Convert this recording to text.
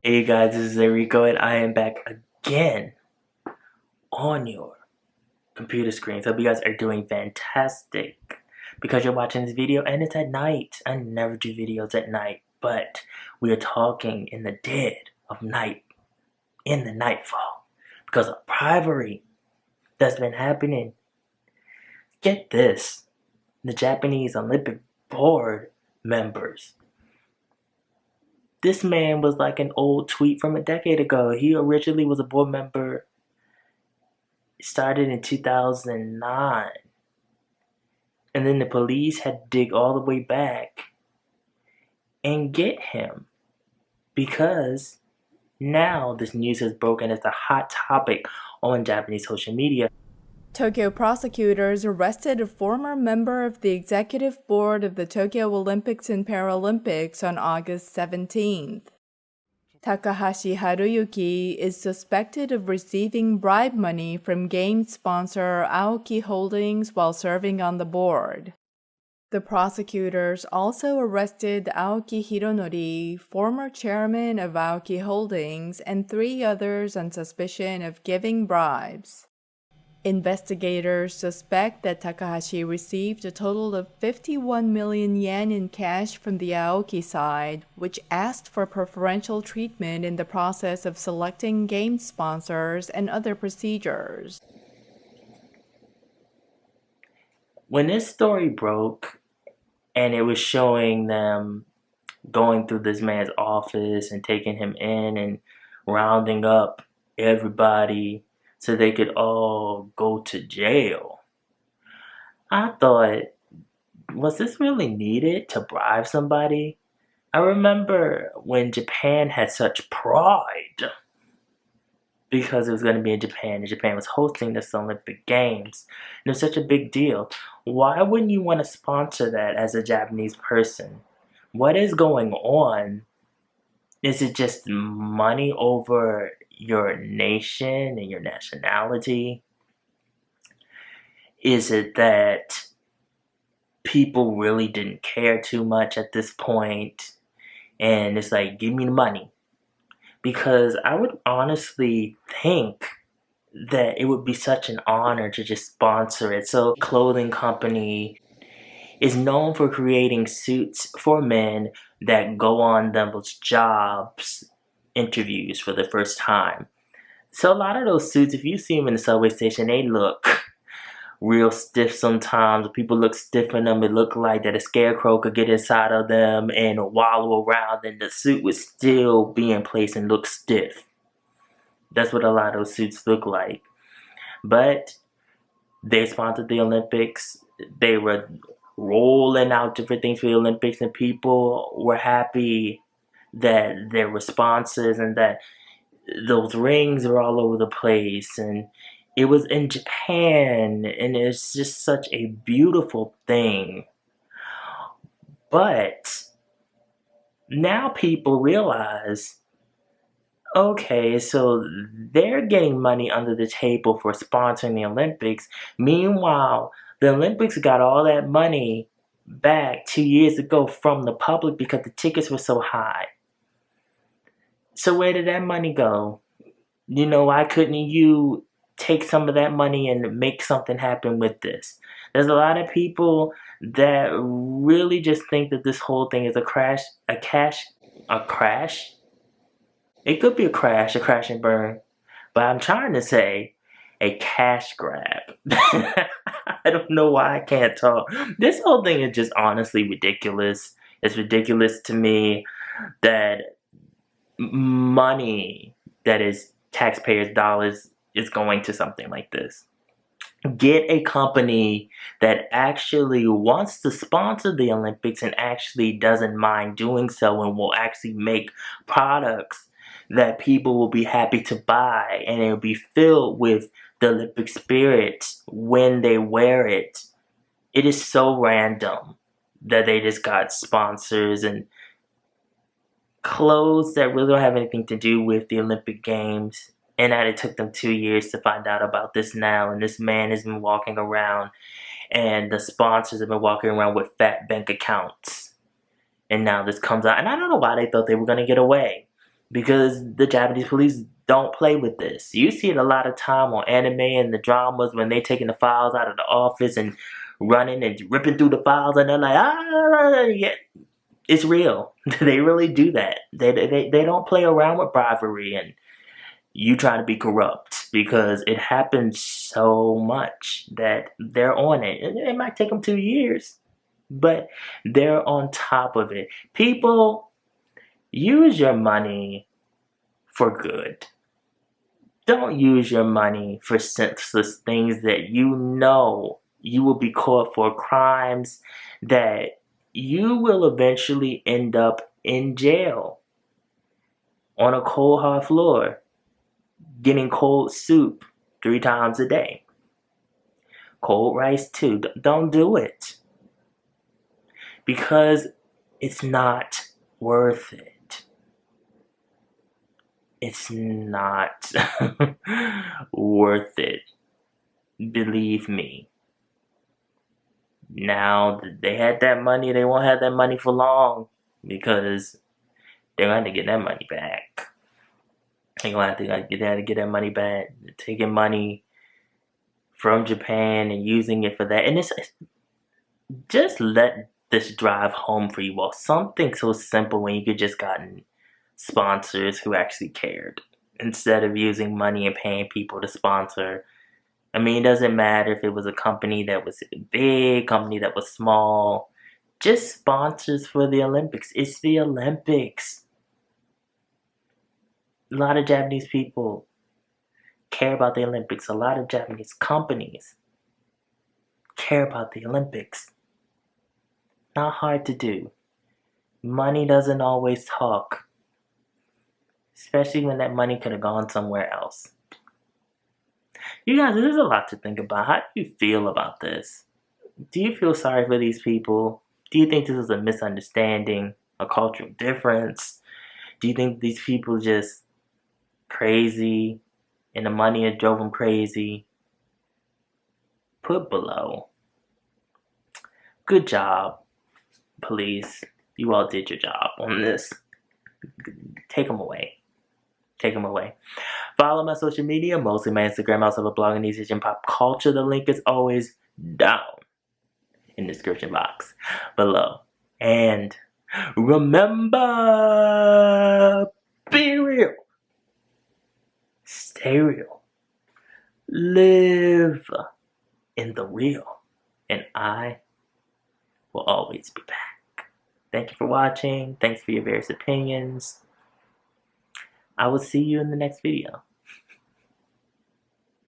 Hey guys, this is Erico and I am back again on your computer screens. Hope you guys are doing fantastic because you're watching this video and it's at night. I never do videos at night, but we are talking in the dead of night, in the nightfall, because of bribery that's been happening. Get this, the Japanese Olympic Board members. This man was like an old tweet from a decade ago. He originally was a board member. Started in 2009, and then the police had to dig all the way back and get him because now this news has broken as a hot topic on Japanese social media. Tokyo prosecutors arrested a former member of the executive board of the Tokyo Olympics and Paralympics on August 17th. Takahashi Haruyuki is suspected of receiving bribe money from game sponsor Aoki Holdings while serving on the board. The prosecutors also arrested Aoki Hironori, former chairman of Aoki Holdings, and 3 others on suspicion of giving bribes. Investigators suspect that Takahashi received a total of 51 million yen in cash from the Aoki side, which asked for preferential treatment in the process of selecting game sponsors and other procedures. When this story broke and it was showing them going through this man's office and taking him in and rounding up everybody so they could all go to jail, I thought, was this really needed to bribe somebody? I remember when Japan had such pride because it was going to be in Japan and Japan was hosting this Olympic Games. And it was such a big deal. Why wouldn't you want to sponsor that as a Japanese person? What is going on? Is it just money over your nation and your nationality? Is it that people really didn't care too much at this point and it's like, give me the money? Because I would honestly think that it would be such an honor to just sponsor it. So, clothing company is known for creating suits for men that go on those jobs interviews for the first time. So a lot of those suits, if you see them in the subway station, they look real stiff sometimes. People look stiff in them. It look like that a scarecrow could get inside of them and wallow around and the suit would still be in place and look stiff. That's what a lot of those suits look like. But they sponsored the Olympics. They were rolling out different things for the Olympics and people were happy that there were sponsors and that those rings are all over the place, and it was in Japan, and it's just such a beautiful thing. But now people realize, okay, so they're getting money under the table for sponsoring the Olympics. Meanwhile, the Olympics got all that money back 2 years ago from the public because the tickets were so high. So where did that money go? Why couldn't you take some of that money and make something happen with this? There's a lot of people that really just think that this whole thing is a crash. It could be a crash and burn, but I'm trying to say a cash grab. I don't know why I can't talk. This whole thing is just honestly ridiculous. It's ridiculous to me that money that is taxpayers' dollars is going to something like this. Get a company that actually wants to sponsor the Olympics and actually doesn't mind doing so and will actually make products that people will be happy to buy, and it will be filled with the Olympic spirit when they wear it. It is so random that they just got sponsors and clothes that really don't have anything to do with the Olympic Games, and that it took them 2 years to find out about this now, and this man has been walking around, and the sponsors have been walking around with fat bank accounts, and now this comes out, and I don't know why they thought they were going to get away. because the Japanese police don't play with this. You see it a lot of time on anime and the dramas when they taking the files out of the office and running and ripping through the files, and they're like, yeah, it's real. They really do that. They don't play around with bribery and you trying to be corrupt, because it happens so much that they're on it. It might take them 2 years, but they're on top of it. People, use your money for good. Don't use your money for senseless things that you know you will be caught for, crimes that you will eventually end up in jail on a cold hard floor, getting cold soup 3 times a day. Cold rice too. Don't do it. Because it's not worth it. It's not worth it. Believe me. Now that they had that money, they won't have that money for long, because they're going to get that money back. They're going to have to get that money back. They're taking money from Japan and using it for that. And it's just let this drive home for you all. Something so simple when you could just gotten sponsors who actually cared, instead of using money and paying people to sponsor. I mean, it doesn't matter if it was a company that was big, company that was small. Just sponsors for the Olympics. It's the Olympics. A lot of Japanese people care about the Olympics. A lot of Japanese companies care about the Olympics. Not hard to do. Money doesn't always talk. Especially when that money could have gone somewhere else. You guys, there's a lot to think about. How do you feel about this? Do you feel sorry for these people? Do you think this is a misunderstanding, a cultural difference? Do you think these people just crazy and the money that drove them crazy? Put below. Good job, police. You all did your job on this. Take them away. Take them away. Follow my social media, mostly my Instagram. I also have a blog on East Asian pop culture. The link is always down in the description box below. And remember, be real. Stay real. Live in the real. And I will always be back. Thank you for watching. Thanks for your various opinions. I will see you in the next video.